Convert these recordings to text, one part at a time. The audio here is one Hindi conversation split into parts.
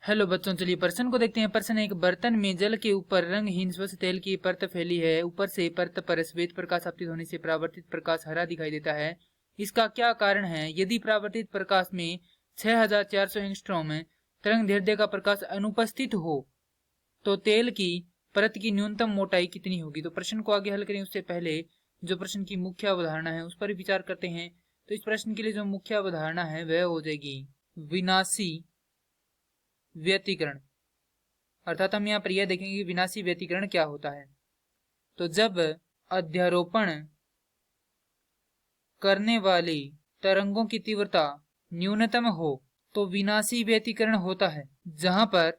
हेलो बच्चों, चलिए प्रश्न को देखते हैं। प्रश्न एक, बर्तन में जल के ऊपर रंगहीन स्वच्छ तेल की परत फैली है। ऊपर से परत पर श्वेत प्रकाश आपतित होने से परावर्तित प्रकाश हरा दिखाई देता है। इसका क्या कारण है? यदि परावर्तित प्रकाश में 6400 एंगस्ट्रॉम तरंगदैर्ध्य का प्रकाश अनुपस्थित हो तो तेल की परत की न्यूनतम मोटाई कितनी होगी? तो प्रश्न को आगे हल करें उससे पहले जो प्रश्न की मुख्य अवधारणा है उस पर विचार करते हैं। तो इस प्रश्न के लिए जो मुख्य अवधारणा है वह हो जाएगी विनाशी व्यतिकरण। अर्थात हम यहाँ पर यह देखेंगे कि विनाशी व्यतिकरण क्या होता है। तो जब अध्यारोपण करने वाली तरंगों की तीव्रता न्यूनतम हो तो विनाशी व्यतिकरण होता है, जहां पर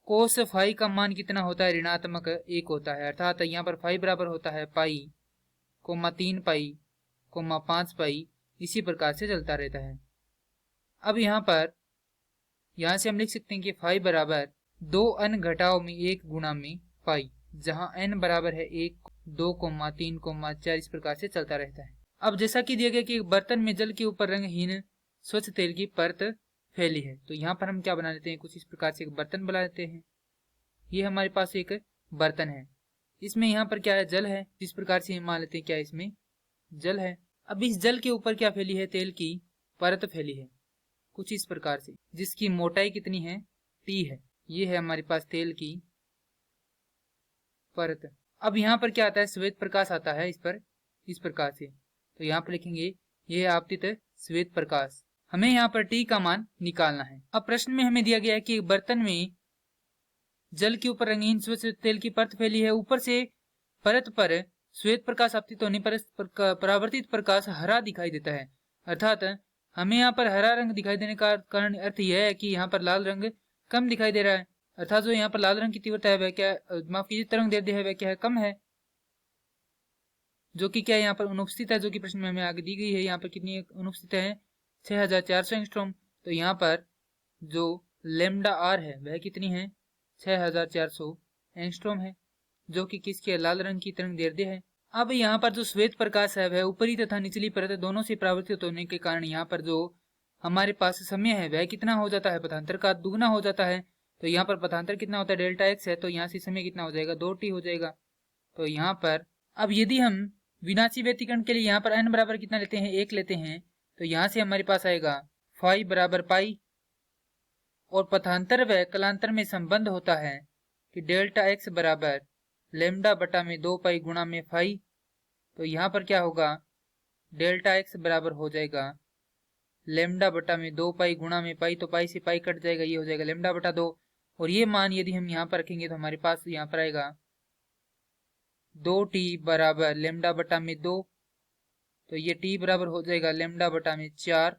कोस फाई का मान कितना होता है? ऋणात्मक 1 होता है। अर्थात यहाँ पर फाई बराबर होता है पाई, 3 पाई, 5 पाई, इसी प्रकार से चलता रहता है। अब यहाँ से हम लिख सकते हैं कि फाई बराबर 2n घटाओ में 1 गुणा में पाई, जहां n बराबर है 1, 2, 3, 4, इस प्रकार से चलता रहता है। अब जैसा कि दिया गया कि एक बर्तन में जल के ऊपर रंगहीन स्वच्छ तेल की परत फैली है, तो यहाँ पर हम क्या बना लेते हैं? कुछ इस प्रकार से एक बर्तन बना लेते हैं। ये हमारे पास एक बर्तन है, इसमें यहाँ पर क्या है? जल है। इस प्रकार से हम मान लेते हैं क्या इसमें जल है। अब इस जल के ऊपर क्या फैली है? तेल की परत फैली है कुछ इस प्रकार से, जिसकी मोटाई कितनी है? T है। ये है हमारे पास तेल की परत। अब यहाँ पर क्या आता है? श्वेत प्रकाश आता है इस पर, इस प्रकार से। तो यहाँ पर लिखेंगे ये है आपतित श्वेत प्रकाश। हमें यहाँ पर T का मान निकालना है। अब प्रश्न में हमें दिया गया है कि बर्तन में जल के ऊपर रंगीन स्वच्छ तेल की परत फैली है। ऊपर से परत पर श्वेत प्रकाश आपतित होने पर परावर्तित प्रकाश हरा दिखाई देता है। अर्थात हमें यहाँ पर हरा रंग दिखाई देने का कारण अर्थ यह है कि यहाँ पर लाल रंग कम दिखाई दे रहा है। अर्थात जो यहाँ पर लाल रंग की तीव्रता है वह क्या, माफ कीजिए, तरंगदैर्ध्य है वह क्या है? कम है, जो कि क्या यहाँ पर अनुपस्थित है, जो कि प्रश्न में हमें आगे दी गई है। यहाँ पर कितनी अनुपस्थित है? 6400 एंगस्ट्रॉम। तो यहाँ पर जो लेमडा आर है वह कितनी है? 6400 एंगस्ट्रॉम है, जो कि किसकी? लाल रंग की तरंगदैर्ध्य है। अब यहाँ पर जो श्वेत प्रकाश है वह ऊपरी तथा निचली परत दोनों से परावर्तित होने के कारण यहाँ पर जो हमारे पास समय है वह कितना हो जाता है? पथांतर का दुगना हो जाता है। तो यहाँ पर पथांतर कितना होता है? डेल्टा एक्स है, तो यहाँ से समय कितना हो जाएगा? 2t हो जाएगा। तो यहाँ पर अब यदि हम विनाशी व्यतिकरण के लिए यहाँ पर n बराबर कितना लेते हैं? 1 लेते हैं, तो यहाँ से हमारे पास आएगा फाई बराबर पाई, और पथांतर व कलांतर में संबंध होता है कि डेल्टा एक्स बराबर लेमडा बटा में 2 पाई गुणा में फाई। तो यहाँ पर क्या होगा? डेल्टा एक्स बराबर हो जाएगा लेमडा बटा में 2 पाई गुणा में पाई, तो पाई से पाई कट जाएगा, ये हो जाएगा लेमडा बटा 2। और ये मान यदि हम यहाँ पर रखेंगे तो हमारे पास यहाँ पर आएगा 2t बराबर लेमडा बटा में 2, तो ये t बराबर हो जाएगा लेमडा बटा में 4।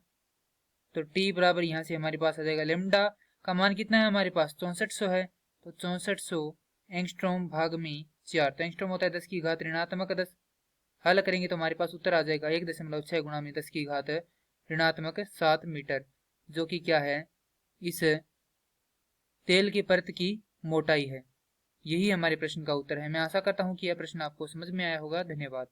तो t बराबर यहाँ से हमारे पास आ जाएगा, लेमडा का मान कितना है हमारे पास? 6400 है, तो 6400 एंगस्ट्रॉम भाग में 4, तो एंगस्ट्रॉम होता है 10 की घात ऋणात्मक 10। हल करेंगे तो हमारे पास उत्तर आ जाएगा 1.6 गुणा में 10 की घात ऋणात्मक 7 मीटर, जो कि क्या है? इस तेल की परत की मोटाई है। यही हमारे प्रश्न का उत्तर है। मैं आशा करता हूं कि यह प्रश्न आपको समझ में आया होगा। धन्यवाद।